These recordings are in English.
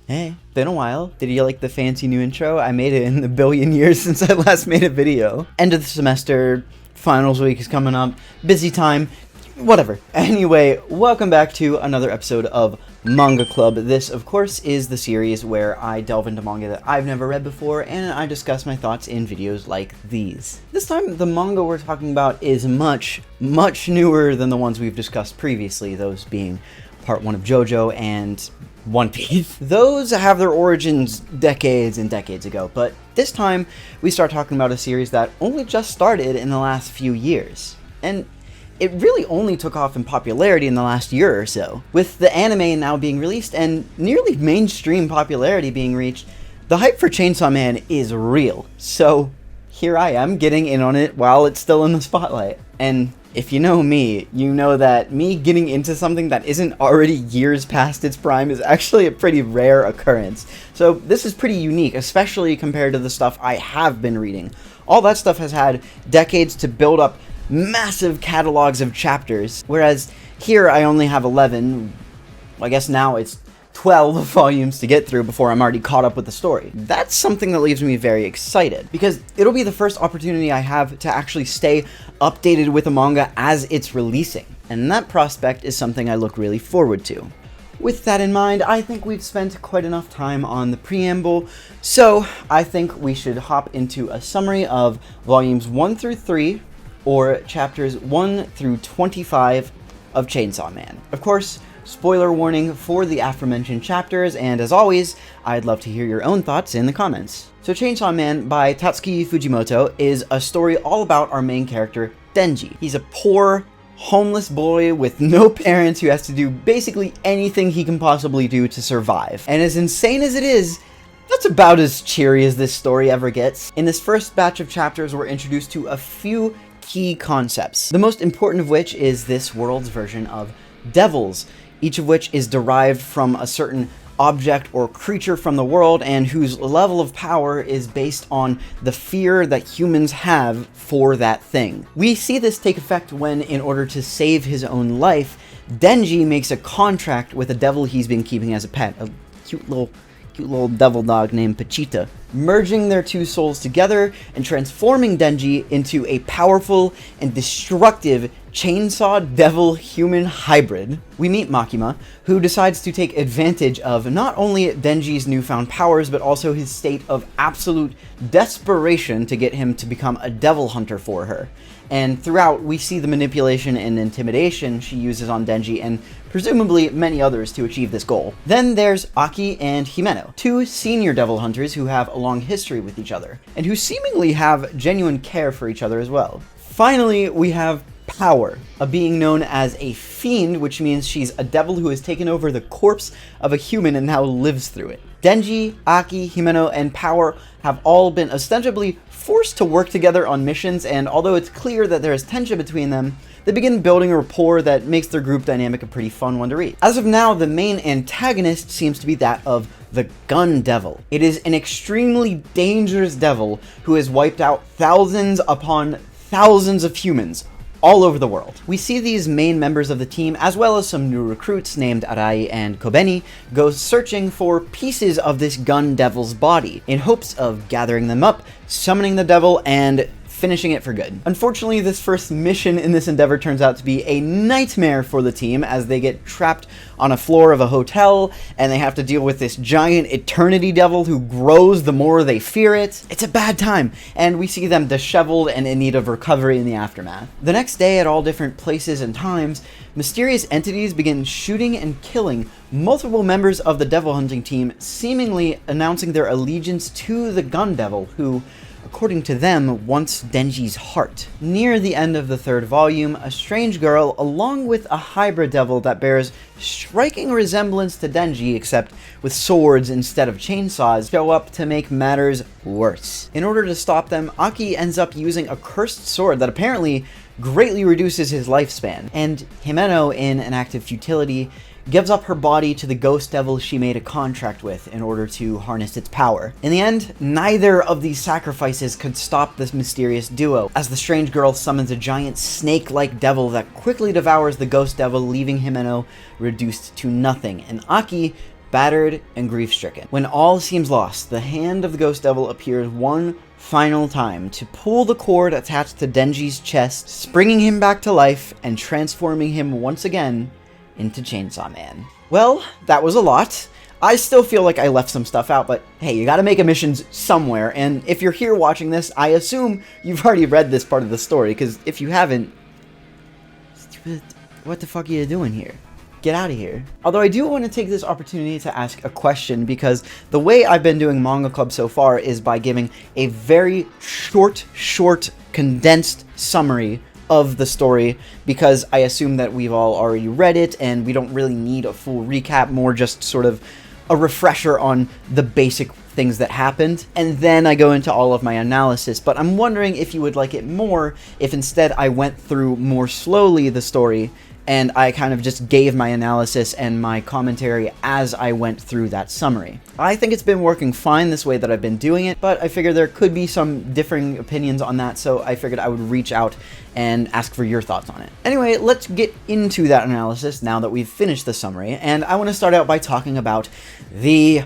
Hey, been a while. Did you like the fancy new intro? I made it in the billion years since I last made a video. End of the semester, finals week is coming up, busy time, whatever. Anyway, welcome back to another episode of Manga Club. This, of course, is the series where I delve into manga that I've never read before, and I discuss my thoughts in videos like these. This time, the manga we're talking about is much newer than the ones we've discussed previously, those being Part 1 of JoJo and One Piece. Those have their origins decades and decades ago, but this time we start talking about a series that only just started in the last few years. And it really only took off in popularity in the last year or so. With the anime now being released and nearly mainstream popularity being reached, the hype for Chainsaw Man is real. So here I am getting in on it while it's still in the spotlight. And if you know me, you know that me getting into something that isn't already years past its prime is actually a pretty rare occurrence. So this is pretty unique, especially compared to the stuff I have been reading. All that stuff has had decades to build up massive catalogs of chapters, whereas here I only have 11, I guess now it's 12 volumes to get through before I'm already caught up with the story. That's something that leaves me very excited, because it'll be the first opportunity I have to actually stay updated with a manga as it's releasing, and that prospect is something I look really forward to. With that in mind, I think we've spent quite enough time on the preamble, so I think we should hop into a summary of volumes 1 through 3, or chapters 1 through 25 of Chainsaw Man. Of course, spoiler warning for the aforementioned chapters, and as always, I'd love to hear your own thoughts in the comments. So Chainsaw Man by Tatsuki Fujimoto is a story all about our main character, Denji. He's a poor, homeless boy with no parents who has to do basically anything he can possibly do to survive. And as insane as it is, that's about as cheery as this story ever gets. In this first batch of chapters, we're introduced to a few key concepts, the most important of which is this world's version of devils, each of which is derived from a certain object or creature from the world and whose level of power is based on the fear that humans have for that thing. We see this take effect when, in order to save his own life, Denji makes a contract with a devil he's been keeping as a pet, a cute little devil dog named Pachita, merging their two souls together and transforming Denji into a powerful and destructive chainsaw devil human hybrid. We meet Makima, who decides to take advantage of not only Denji's newfound powers, but also his state of absolute desperation to get him to become a devil hunter for her. And throughout, we see the manipulation and intimidation she uses on Denji and presumably many others to achieve this goal. Then there's Aki and Himeno, two senior devil hunters who have a long history with each other, and who seemingly have genuine care for each other as well. Finally, we have Power, a being known as a fiend, which means she's a devil who has taken over the corpse of a human and now lives through it. Denji, Aki, Himeno, and Power have all been ostensibly forced to work together on missions, and although it's clear that there is tension between them, they begin building a rapport that makes their group dynamic a pretty fun one to read. As of now, the main antagonist seems to be that of the Gun Devil. It is an extremely dangerous devil who has wiped out thousands upon thousands of humans all over the world. We see these main members of the team, as well as some new recruits named Arai and Kobeni, go searching for pieces of this Gun Devil's body, in hopes of gathering them up, summoning the devil, and finishing it for good. Unfortunately, this first mission in this endeavor turns out to be a nightmare for the team, as they get trapped on a floor of a hotel, and they have to deal with this giant eternity devil who grows the more they fear it. It's a bad time, and we see them disheveled and in need of recovery in the aftermath. The next day, at all different places and times, mysterious entities begin shooting and killing multiple members of the devil hunting team, seemingly announcing their allegiance to the Gun Devil, who, according to them, wants Denji's heart. Near the end of the third volume, a strange girl, along with a hybrid devil that bears striking resemblance to Denji, except with swords instead of chainsaws, show up to make matters worse. In order to stop them, Aki ends up using a cursed sword that apparently greatly reduces his lifespan, and Himeno, in an act of futility, gives up her body to the ghost devil she made a contract with in order to harness its power. In the end, neither of these sacrifices could stop this mysterious duo, as the strange girl summons a giant snake-like devil that quickly devours the ghost devil, leaving Himeno reduced to nothing, and Aki battered and grief-stricken. When all seems lost, the hand of the Ghost Devil appears one final time to pull the cord attached to Denji's chest, springing him back to life and transforming him once again into Chainsaw Man. Well, that was a lot. I still feel like I left some stuff out, but hey, you gotta make omissions somewhere, and if you're here watching this, I assume you've already read this part of the story, because if you haven't, what the fuck are you doing here? Get out of here. Although I do want to take this opportunity to ask a question, because the way I've been doing Manga Club so far is by giving a very short, condensed summary of the story, because I assume that we've all already read it and we don't really need a full recap, more just sort of a refresher on the basic things that happened, and then I go into all of my analysis. But I'm wondering if you would like it more if instead I went through more slowly the story and I kind of just gave my analysis and my commentary as I went through that summary. I think it's been working fine this way that I've been doing it, but I figured there could be some differing opinions on that, so I figured I would reach out and ask for your thoughts on it. Anyway, let's get into that analysis now that we've finished the summary, and I want to start out by talking about the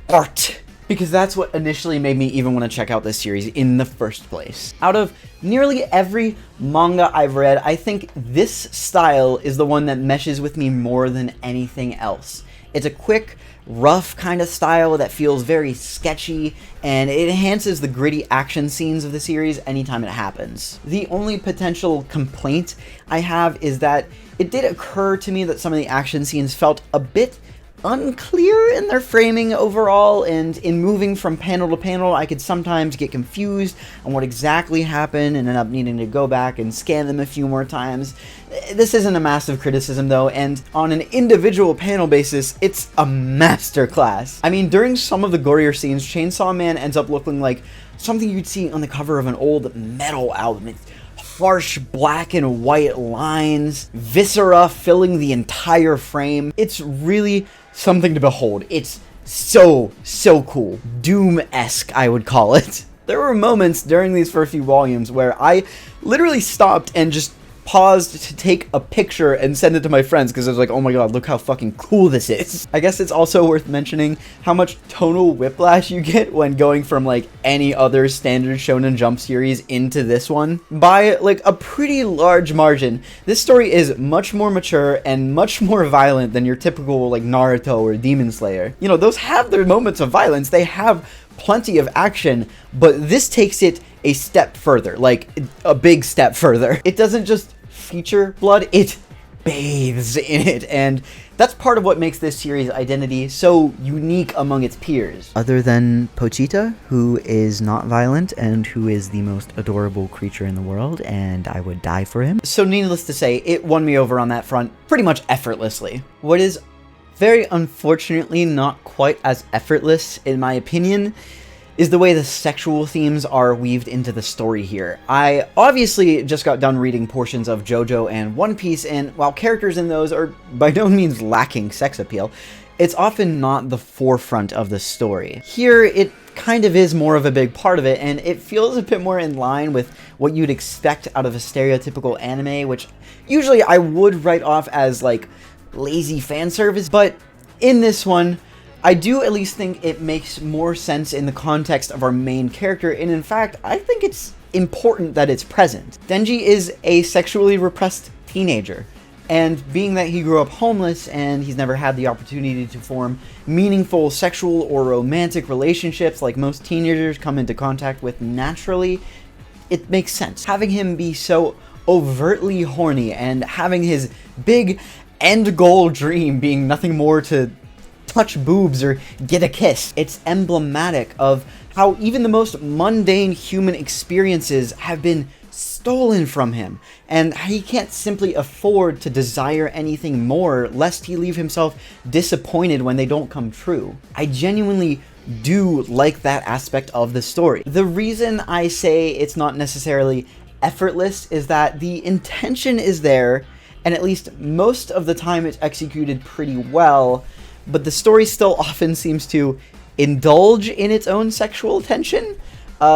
art, because that's what initially made me even want to check out this series in the first place. Out of nearly every manga I've read, I think this style is the one that meshes with me more than anything else. It's a quick, rough kind of style that feels very sketchy, and it enhances the gritty action scenes of the series anytime it happens. The only potential complaint I have is that it did occur to me that some of the action scenes felt a bit unclear in their framing overall, and in moving from panel to panel, I could sometimes get confused on what exactly happened and end up needing to go back and scan them a few more times. This isn't a massive criticism though, and on an individual panel basis, it's a masterclass. I mean, during some of the gorier scenes, Chainsaw Man ends up looking like something you'd see on the cover of an old metal album. It's harsh black and white lines, viscera filling the entire frame. It's really something to behold. It's so cool. Doom-esque, I would call it. There were moments during these first few volumes where I literally stopped and just paused to take a picture and send it to my friends, because I was like, oh my god, look how fucking cool this is. I guess it's also worth mentioning how much tonal whiplash you get when going from like any other standard Shonen Jump series into this one. By like a pretty large margin, this story is much more mature and much more violent than your typical like Naruto or Demon Slayer. You know, those have their moments of violence, they have plenty of action, but this takes it a step further, like a big step further. It doesn't just feature blood, it bathes in it, and that's part of what makes this series' identity so unique among its peers. Other than Pochita, who is not violent and who is the most adorable creature in the world, and I would die for him. So needless to say, it won me over on that front pretty much effortlessly. What is very unfortunately not quite as effortless, in my opinion, is the way the sexual themes are weaved into the story here. I obviously just got done reading portions of JoJo and One Piece, and while characters in those are by no means lacking sex appeal, it's often not the forefront of the story. Here, it kind of is more of a big part of it, and it feels a bit more in line with what you'd expect out of a stereotypical anime, which usually I would write off as like lazy fan service, but in this one, I do at least think it makes more sense in the context of our main character, and in fact, I think it's important that it's present. Denji is a sexually repressed teenager, and being that he grew up homeless and he's never had the opportunity to form meaningful sexual or romantic relationships like most teenagers come into contact with naturally, it makes sense. Having him be so overtly horny and having his big end goal dream being nothing more to touch boobs or get a kiss. It's emblematic of how even the most mundane human experiences have been stolen from him, and he can't simply afford to desire anything more lest he leave himself disappointed when they don't come true. I genuinely do like that aspect of the story. The reason I say it's not necessarily effortless is that the intention is there, and at least most of the time it's executed pretty well, but the story still often seems to indulge in its own sexual tension,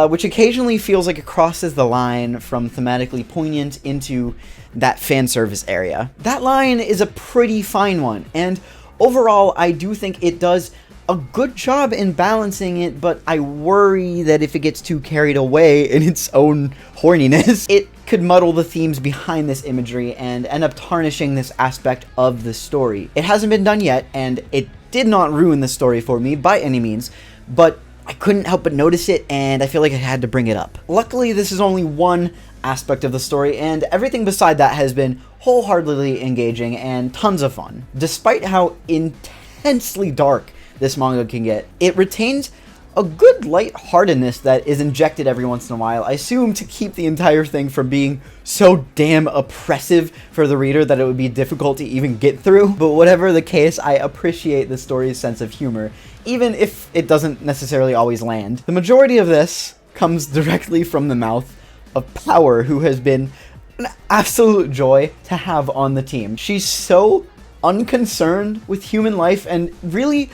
which occasionally feels like it crosses the line from thematically poignant into that fan service area. That line is a pretty fine one, and Overall, I do think it does a good job in balancing it, but I worry that if it gets too carried away in its own horniness, it could muddle the themes behind this imagery and end up tarnishing this aspect of the story. It hasn't been done yet, and it did not ruin the story for me by any means, but I couldn't help but notice it, and I feel like I had to bring it up. Luckily, this is only one aspect of the story, and everything beside that has been wholeheartedly engaging and tons of fun. Despite how intensely dark this manga can get, it retains a good lightheartedness that is injected every once in a while, I assume to keep the entire thing from being so damn oppressive for the reader that it would be difficult to even get through. But whatever the case, I appreciate the story's sense of humor, even if it doesn't necessarily always land. The majority of this comes directly from the mouth of Power, who has been an absolute joy to have on the team. She's so unconcerned with human life and really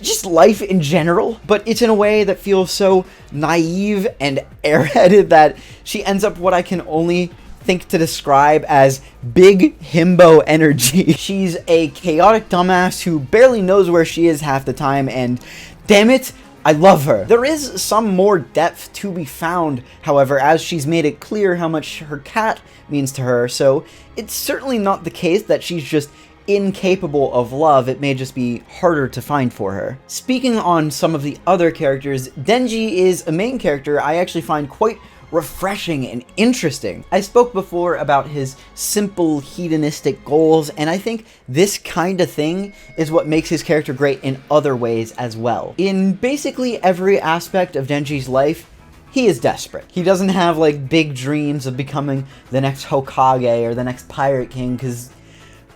just life in general, but it's in a way that feels so naive and airheaded that she ends up what I can only think to describe as big himbo energy. She's a chaotic dumbass who barely knows where she is half the time, and damn it, I love her. There is some more depth to be found, however, as she's made it clear how much her cat means to her, so it's certainly not the case that she's just incapable of love. It may just be harder to find for her. Speaking on some of the other characters, Denji is a main character I actually find quite refreshing and interesting. I spoke before about his simple hedonistic goals, and I think this kind of thing is what makes his character great in other ways as well. In basically every aspect of Denji's life, he is desperate. He doesn't have like big dreams of becoming the next Hokage or the next Pirate King, because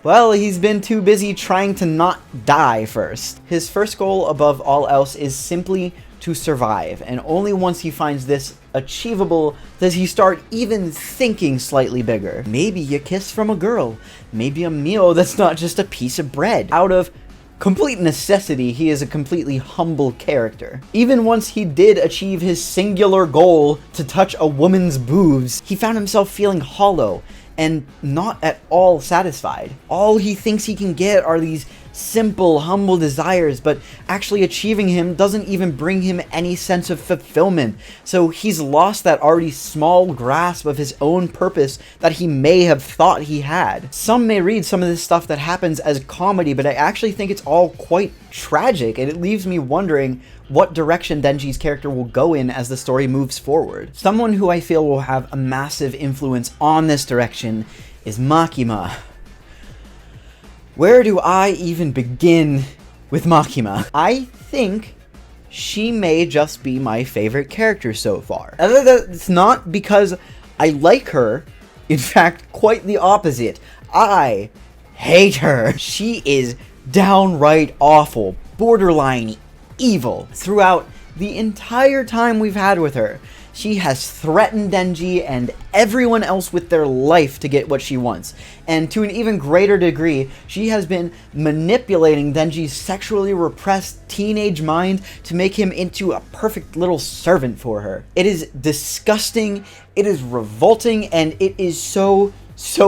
well, he's been too busy trying to not die first. His first goal above all else is simply to survive, and only once he finds this achievable does he start even thinking slightly bigger. Maybe a kiss from a girl, maybe a meal that's not just a piece of bread. Out of complete necessity, he is a completely humble character. Even once he did achieve his singular goal to touch a woman's boobs, he found himself feeling hollow and not at all satisfied. All he thinks he can get are these simple, humble desires, but actually achieving him doesn't even bring him any sense of fulfillment. So he's lost that already small grasp of his own purpose that he may have thought he had. Some may read some of this stuff that happens as comedy, but I actually think it's all quite tragic, and it leaves me wondering what direction Denji's character will go in as the story moves forward. Someone who I feel will have a massive influence on this direction is Makima. Where do I even begin with Makima? I think she may just be my favorite character so far. It's not because I like her. In fact, quite the opposite. I hate her. She is downright awful, borderline evil. Throughout the entire time we've had with her, she has threatened Denji and everyone else with their life to get what she wants. And to an even greater degree, she has been manipulating Denji's sexually repressed teenage mind to make him into a perfect little servant for her. It is disgusting, it is revolting, and it is so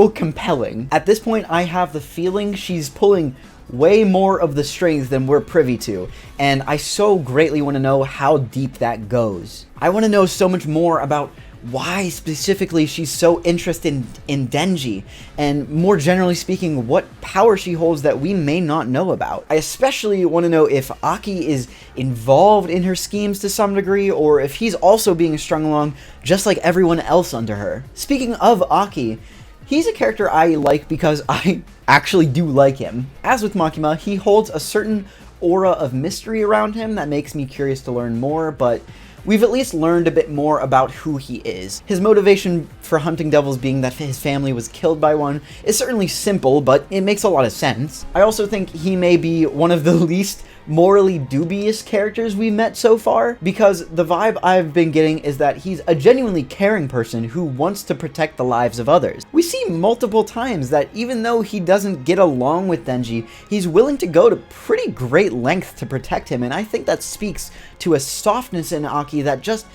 compelling. At this point, I have the feeling she's pulling way more of the strings than we're privy to, and I so greatly want to know how deep that goes. I want to know so much more about why specifically she's so interested in Denji, and more generally speaking, what power she holds that we may not know about. I especially want to know if Aki is involved in her schemes to some degree, or if he's also being strung along just like everyone else under her. Speaking of Aki, he's a character I like because I actually do like him. As with Makima, he holds a certain aura of mystery around him that makes me curious to learn more, but we've at least learned a bit more about who he is. His motivation for hunting devils being that his family was killed by one is certainly simple, but it makes a lot of sense. I also think he may be one of the least morally dubious characters we met so far, because the vibe I've been getting is that he's a genuinely caring person who wants to protect the lives of others. We see multiple times that even though he doesn't get along with Denji, he's willing to go to pretty great lengths to protect him, and I think that speaks to a softness in Aki that just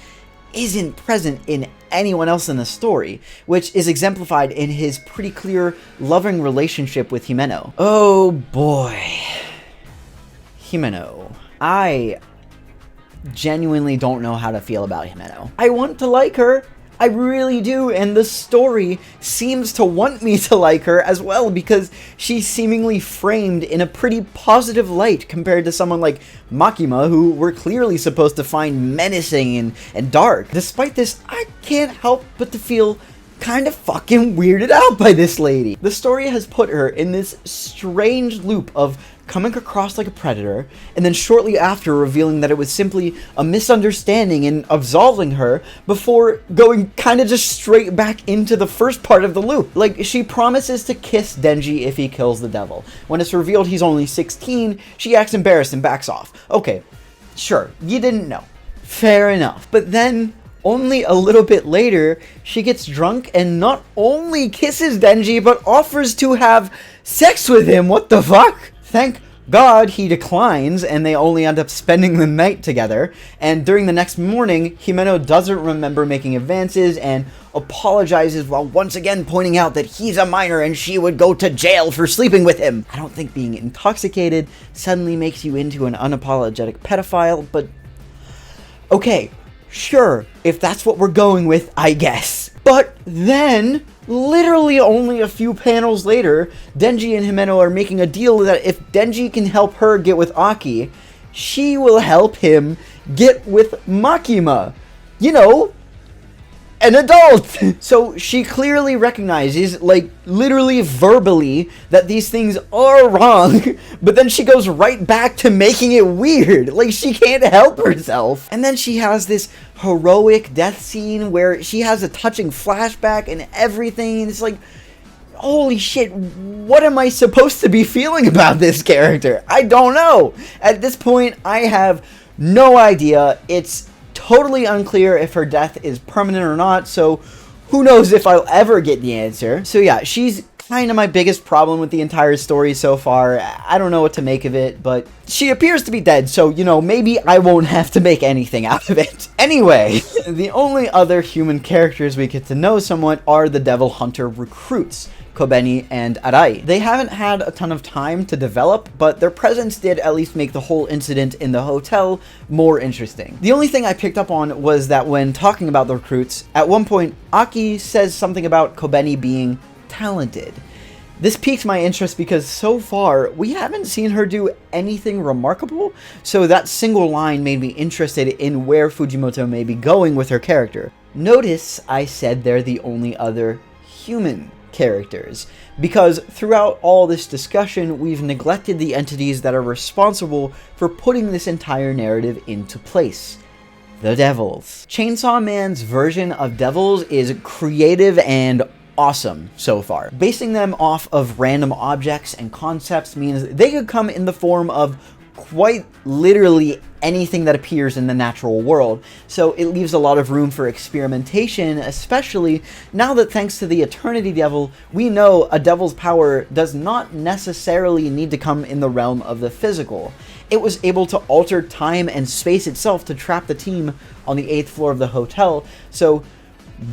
isn't present in anyone else in the story, which is exemplified in his pretty clear loving relationship with Himeno. Oh boy. Himeno. I genuinely don't know how to feel about Himeno. I want to like her. I really do, and the story seems to want me to like her as well because she's seemingly framed in a pretty positive light compared to someone like Makima, who we're clearly supposed to find menacing and dark. Despite this, I can't help but to feel kind of fucking weirded out by this lady. The story has put her in this strange loop of coming across like a predator, and then shortly after revealing that it was simply a misunderstanding and absolving her before going kind of just straight back into the first part of the loop. Like, she promises to kiss Denji if he kills the devil. When it's revealed he's only 16, she acts embarrassed and backs off. Okay, sure, you didn't know. Fair enough. But then, only a little bit later, she gets drunk and not only kisses Denji, but offers to have sex with him. What the fuck? Thank God he declines, and they only end up spending the night together. And during the next morning, Himeno doesn't remember making advances and apologizes while once again pointing out that he's a minor and she would go to jail for sleeping with him. I don't think being intoxicated suddenly makes you into an unapologetic pedophile, but okay, sure, if that's what we're going with, I guess. But then, literally only a few panels later, Denji and Himeno are making a deal that if Denji can help her get with Aki, she will help him get with Makima. You know, an adult! So she clearly recognizes, like, literally verbally, that these things are wrong, but then she goes right back to making it weird. Like, she can't help herself. And then she has this heroic death scene where she has a touching flashback and everything, and it's like, holy shit, what am I supposed to be feeling about this character? I don't know. At this point, I have no idea. It's totally unclear if her death is permanent or not, so who knows if I'll ever get the answer. So yeah, she's kind of my biggest problem with the entire story so far. I don't know what to make of it, but she appears to be dead, so, you know, maybe I won't have to make anything out of it. Anyway, the only other human characters we get to know somewhat are the Devil Hunter recruits, Kobeni and Arai. They haven't had a ton of time to develop, but their presence did at least make the whole incident in the hotel more interesting. The only thing I picked up on was that when talking about the recruits, at one point, Aki says something about Kobeni being talented. This piqued my interest because so far, we haven't seen her do anything remarkable, so that single line made me interested in where Fujimoto may be going with her character. Notice I said they're the only other human characters, because throughout all this discussion, we've neglected the entities that are responsible for putting this entire narrative into place. The devils. Chainsaw Man's version of devils is creative and awesome so far. Basing them off of random objects and concepts means they could come in the form of quite literally anything that appears in the natural world, so it leaves a lot of room for experimentation, especially now that thanks to the Eternity Devil, we know a devil's power does not necessarily need to come in the realm of the physical. It was able to alter time and space itself to trap the team on the 8th floor of the hotel, so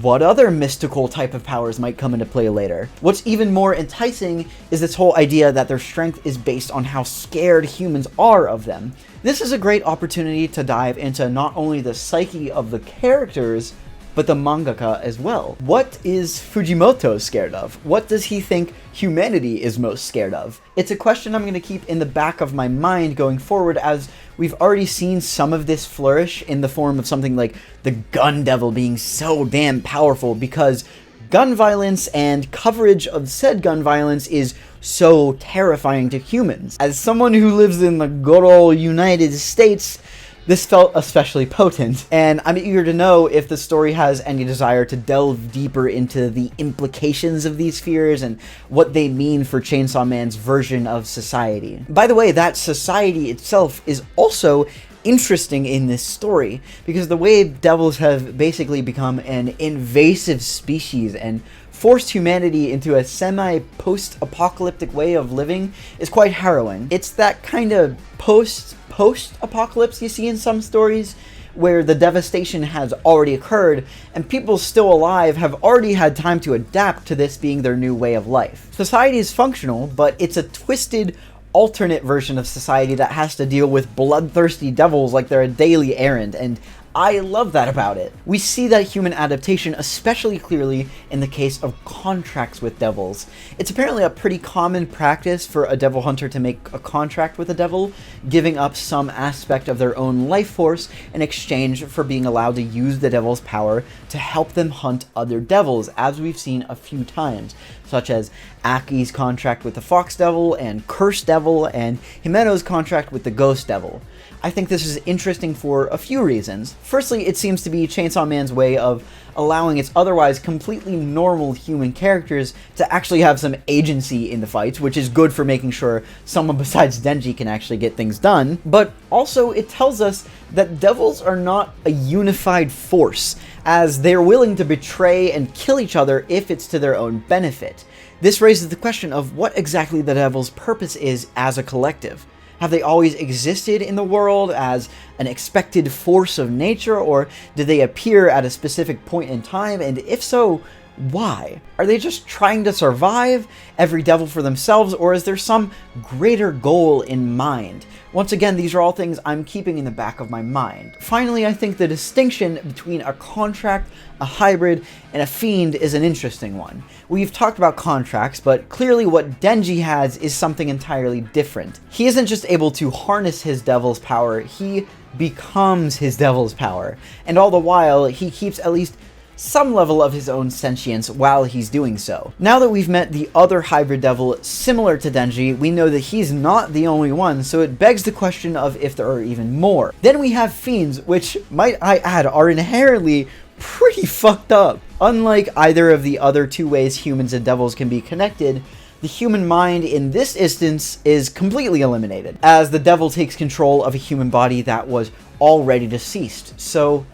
what other mystical type of powers might come into play later? What's even more enticing is this whole idea that their strength is based on how scared humans are of them. This is a great opportunity to dive into not only the psyche of the characters, but the mangaka as well. What is Fujimoto scared of? What does he think humanity is most scared of? It's a question I'm going to keep in the back of my mind going forward, as we've already seen some of this flourish in the form of something like the gun devil being so damn powerful, because gun violence and coverage of said gun violence is so terrifying to humans. As someone who lives in the good old United States, this felt especially potent, and I'm eager to know if the story has any desire to delve deeper into the implications of these fears and what they mean for Chainsaw Man's version of society. By the way, that society itself is also interesting in this story, because the way devils have basically become an invasive species and forced humanity into a semi-post-apocalyptic way of living is quite harrowing. It's that kind of post-apocalypse you see in some stories, where the devastation has already occurred, and people still alive have already had time to adapt to this being their new way of life. Society is functional, but it's a twisted, alternate version of society that has to deal with bloodthirsty devils like they're a daily errand, and I love that about it. We see that human adaptation especially clearly in the case of contracts with devils. It's apparently a pretty common practice for a devil hunter to make a contract with a devil, giving up some aspect of their own life force in exchange for being allowed to use the devil's power to help them hunt other devils, as we've seen a few times, such as Aki's contract with the Fox Devil and Curse Devil, and Himeno's contract with the Ghost Devil. I think this is interesting for a few reasons. Firstly, it seems to be Chainsaw Man's way of allowing its otherwise completely normal human characters to actually have some agency in the fights, which is good for making sure someone besides Denji can actually get things done. But also, it tells us that devils are not a unified force, as they're willing to betray and kill each other if it's to their own benefit. This raises the question of what exactly the devil's purpose is as a collective. Have they always existed in the world as an expected force of nature, or did they appear at a specific point in time, and if so, why? Are they just trying to survive, every devil for themselves, or is there some greater goal in mind? Once again, these are all things I'm keeping in the back of my mind. Finally, I think the distinction between a contract, a hybrid, and a fiend is an interesting one. We've talked about contracts, but clearly what Denji has is something entirely different. He isn't just able to harness his devil's power, he becomes his devil's power. And all the while, he keeps at least some level of his own sentience while he's doing so. Now that we've met the other hybrid devil similar to Denji, we know that he's not the only one, so it begs the question of if there are even more. Then we have fiends, which, might I add, are inherently pretty fucked up. Unlike either of the other two ways humans and devils can be connected, the human mind in this instance is completely eliminated, as the devil takes control of a human body that was already deceased. So,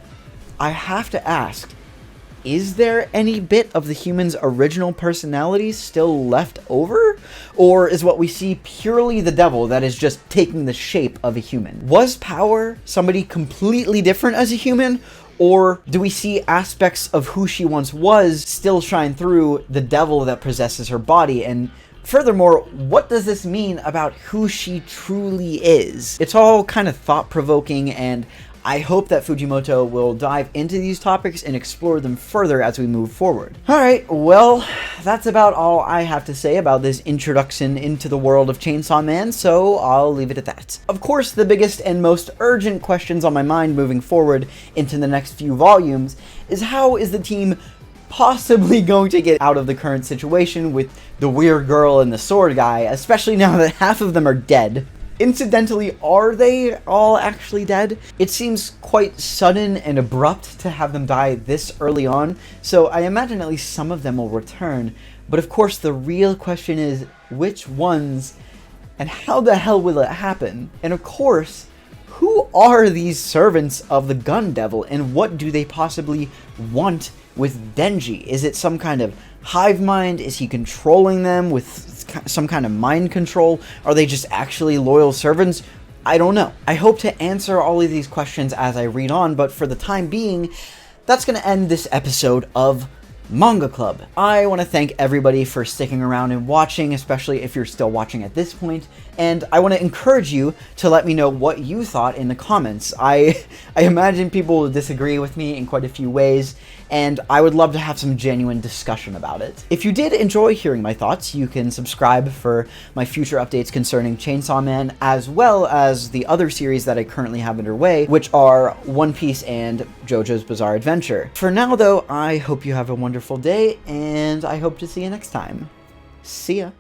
I have to ask, is there any bit of the human's original personality still left over? Or is what we see purely the devil that is just taking the shape of a human? Was Power somebody completely different as a human? Or do we see aspects of who she once was still shine through the devil that possesses her body? And furthermore, what does this mean about who she truly is? It's all kind of thought-provoking, and I hope that Fujimoto will dive into these topics and explore them further as we move forward. Alright, well, that's about all I have to say about this introduction into the world of Chainsaw Man, so I'll leave it at that. Of course, the biggest and most urgent questions on my mind moving forward into the next few volumes is how is the team possibly going to get out of the current situation with the weird girl and the sword guy, especially now that half of them are dead. Incidentally, are they all actually dead? It seems quite sudden and abrupt to have them die this early on, so I imagine at least some of them will return. But of course, the real question is, which ones, and how the hell will it happen? And of course, who are these servants of the Gun Devil, and what do they possibly want with Denji? Is it some kind of hive mind? Is he controlling them with some kind of mind control? Are they just actually loyal servants? I don't know. I hope to answer all of these questions as I read on, but for the time being, that's going to end this episode of Manga Club. I want to thank everybody for sticking around and watching, especially if you're still watching at this point, and I want to encourage you to let me know what you thought in the comments. I imagine people will disagree with me in quite a few ways, and I would love to have some genuine discussion about it. If you did enjoy hearing my thoughts, you can subscribe for my future updates concerning Chainsaw Man, as well as the other series that I currently have underway, which are One Piece and JoJo's Bizarre Adventure. For now, though, I hope you have a wonderful day, and I hope to see you next time. See ya.